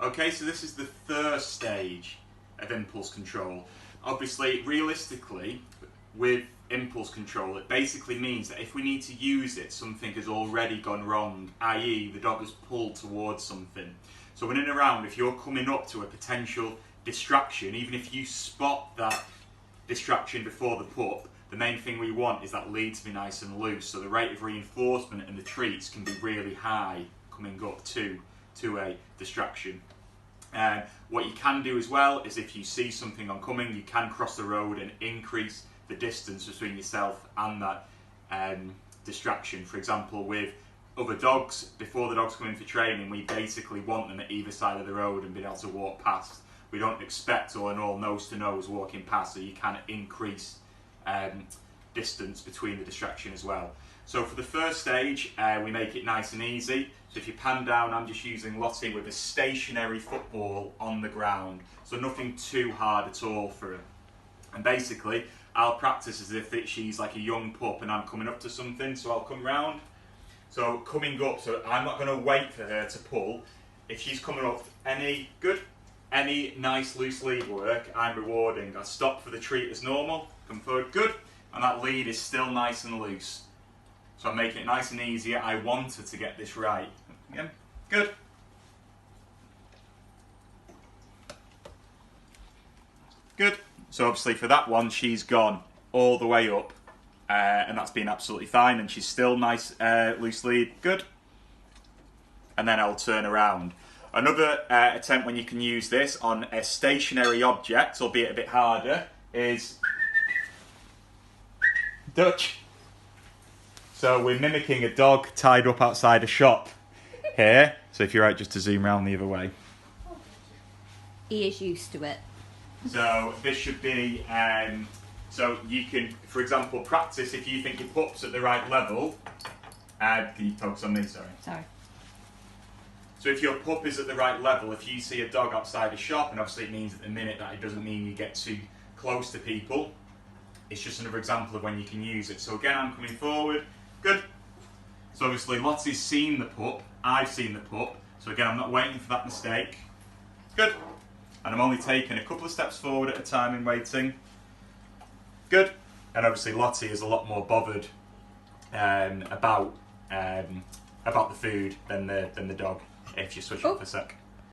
Okay, so this is the first stage of impulse control. Obviously, realistically, with impulse control, it basically means that if we need to use it, something has already gone wrong, i.e. the dog has pulled towards something. So when in a round, if you're coming up to a potential distraction, even if you spot that distraction before the pup, the main thing we want is that lead to be nice and loose, so the rate of reinforcement and the treats can be really high coming up to a distraction. What you can do as well is if you see something oncoming, you can cross the road and increase the distance between yourself and that distraction. For example, with other dogs, before the dogs come in for training, we basically want them at either side of the road and being able to walk past. We don't expect all in all nose to nose walking past, so you can increase distance between the distraction as well. So for the first stage, we make it nice and easy. So if you pan down, I'm just using Lottie with a stationary football on the ground. So nothing too hard at all for her. And basically, I'll practice as if she's like a young pup and I'm coming up to something, so I'll come round. So coming up, so I'm not going to wait for her to pull. If she's coming up, any nice loose lead work, I'm rewarding. I stop for the treat as normal, come forward, good, and that lead is still nice and loose. So I'm making it nice and easy. I want her to get this right. Again, good. Good. So obviously for that one, she's gone all the way up, and that's been absolutely fine, and she's still nice, loose lead, good. And then I'll turn around. Another attempt when you can use this on a stationary object, albeit a bit harder, is Dutch. So we're mimicking a dog tied up outside a shop here. So if you're right, just to zoom around the other way. He is used to it. So this should be, so you can, for example, practice if you think your pup's at the right level. Can you focus on me, sorry? Sorry. So if your pup is at the right level, if you see a dog outside a shop, and obviously it means at the minute that it doesn't mean you get too close to people, it's just another example of when you can use it. So again, I'm coming forward, good. So obviously Lottie's seen the pup, I've seen the pup, so again I'm not waiting for that mistake, good. And I'm only taking a couple of steps forward at a time in waiting, good. And obviously Lottie is a lot more bothered about the food than the dog. If you switch up for a sec.